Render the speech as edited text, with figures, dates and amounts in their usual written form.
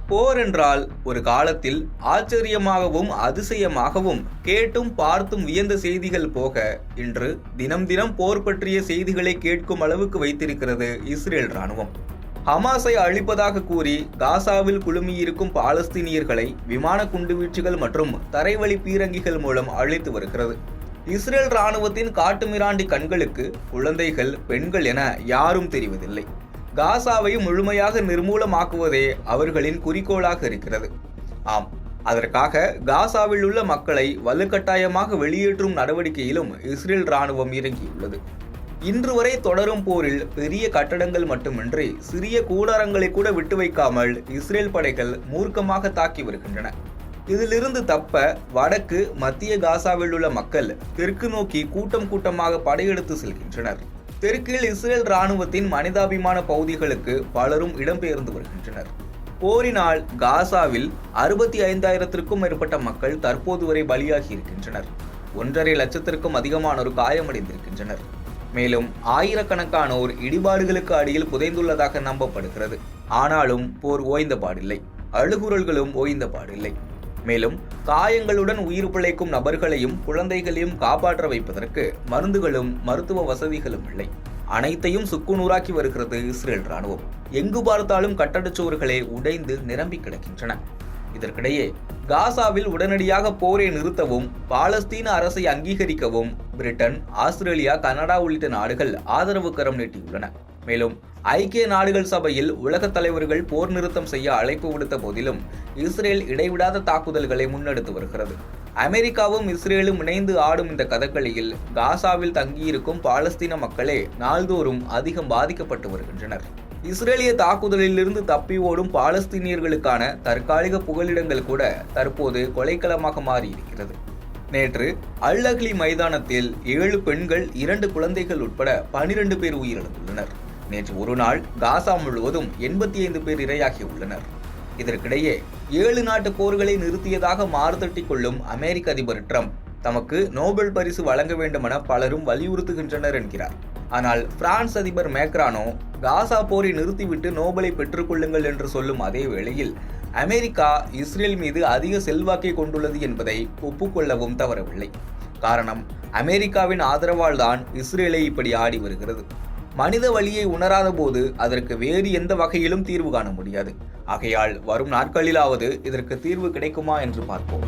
போர் என்றால் ஒரு காலத்தில் ஆச்சரியமாகவும் அதிசயமாகவும் கேட்டும் பார்த்தும் வியந்த செய்திகள் போக இன்று தினம் தினம் போர் பற்றிய செய்திகளை கேட்கும் அளவுக்கு வைத்திருக்கிறது இஸ்ரேல் ராணுவம். ஹமாஸை அழிப்பதாக கூறி காசாவில் குழுமியிருக்கும் பாலஸ்தீனியர்களை விமான குண்டுவீச்சுகள் மற்றும் தரைவழி பீரங்கிகள் மூலம் அழித்து வருகிறது. இஸ்ரேல் ராணுவத்தின் காட்டுமிராண்டி கண்களுக்கு குழந்தைகள், பெண்கள் என யாரும் தெரிவதில்லை. காசாவை முழுமையாக நிர்மூலமாக்குவதே அவர்களின் குறிக்கோளாக இருக்கிறது. ஆம், அதற்காக காசாவில் உள்ள மக்களை வலுக்கட்டாயமாக வெளியேற்றும் நடவடிக்கையிலும் இஸ்ரேல் ராணுவம் இறங்கியுள்ளது. இன்று வரை தொடரும் போரில் பெரிய கட்டடங்கள் மட்டுமின்றி சிறிய கூடாரங்களை கூட விட்டு வைக்காமல் இஸ்ரேல் படைகள் மூர்க்கமாக தாக்கி வருகின்றன. இதிலிருந்து தப்ப வடக்கு மத்திய காசாவில் உள்ள மக்கள் தெற்கு நோக்கி கூட்டம் கூட்டமாக படையெடுத்து செல்கின்றனர். தெற்கில் இஸ்ரேல் ராணுவத்தின் மனிதாபிமான பகுதிகளுக்கு பலரும் இடம்பெயர்ந்து வருகின்றனர். போரினால் காசாவில் 65,000க்கும் மேற்பட்ட மக்கள் தற்போது வரை பலியாகி இருக்கின்றனர். 1.5 லட்சத்திற்கும் அதிகமானோர் காயமடைந்திருக்கின்றனர். மேலும் ஆயிரக்கணக்கானோர் இடிபாடுகளுக்கு அடியில் புதைந்துள்ளதாக நம்பப்படுகிறது. ஆனாலும் போர் ஓய்ந்த பாடில்லை, அழுகுரல்களும் ஓய்ந்த பாடில்லை. மேலும் காயங்களுடன் உயிர் பிழைக்கும் நபர்களையும் குழந்தைகளையும் காப்பாற்ற வைப்பதற்கு மருந்துகளும் மருத்துவ வசதிகளும் இல்லை. அனைத்தையும் சுக்குநூறாக்கி வருகிறது இஸ்ரேல் ராணுவம். எங்கு பார்த்தாலும் கட்டடச் சுவர்களே உடைந்து நிரம்பி கிடக்கின்றன. இதற்கிடையே காசாவில் உடனடியாக போரை நிறுத்தவும் பாலஸ்தீன அரசை அங்கீகரிக்கவும் பிரிட்டன், ஆஸ்திரேலியா, கனடா உள்ளிட்ட நாடுகள் ஆதரவு கரம் நீட்டியுள்ளன. மேலும் ஐக்கிய நாடுகள் சபையில் உலக தலைவர்கள் போர் நிறுத்தம் செய்ய அழைப்பு விடுத்த போதிலும் இஸ்ரேல் இடைவிடாத தாக்குதல்களை முன்னெடுத்து வருகிறது. அமெரிக்காவும் இஸ்ரேலும் இணைந்து ஆடும் இந்த கதகளியில் காசாவில் தங்கியிருக்கும் பாலஸ்தீன மக்களே நாள்தோறும் அதிகம் பாதிக்கப்பட்டு வருகின்றனர். இஸ்ரேலிய தாக்குதலிலிருந்து தப்பி ஓடும் பாலஸ்தீனியர்களுக்கான தற்காலிக புகலிடங்கள் கூட தற்போது கொலைக்களமாக மாறியிருக்கிறது. நேற்று அல் அஹ்லி மைதானத்தில் 7 பெண்கள், 2 குழந்தைகள் உட்பட 12 பேர் உயிரிழந்துள்ளனர். நேற்று ஒரு நாள் காசா முழுவதும் 85 பேர் இரையாகியுள்ளனர். இதற்கிடையே 7 நாட்டு போர்களை நிறுத்தியதாக மாறுதட்டிக் கொள்ளும் அமெரிக்க அதிபர் ட்ரம்ப் தமக்கு நோபல் பரிசு வழங்க வேண்டுமென பலரும் வலியுறுத்துகின்றனர் என்கிறார். ஆனால் பிரான்ஸ் அதிபர் மேக்ரானோ காசா போரை நிறுத்திவிட்டு நோபலை பெற்றுக்கொள்ளுங்கள் என்று சொல்லும் அதே வேளையில் அமெரிக்கா இஸ்ரேல் மீது அதிக செல்வாக்கை கொண்டுள்ளது என்பதை ஒப்புக்கொள்ளவும் தவறவில்லை. காரணம், அமெரிக்காவின் ஆதரவால் தான் இஸ்ரேலை இப்படி ஆடி வருகிறது. மனித வலியை உணராத போது அதற்கு வேறு எந்த வகையிலும் தீர்வு காண முடியாது. ஆகையால் வரும் நாட்களிலாவது இதற்கு தீர்வு கிடைக்குமா என்று பார்ப்போம்.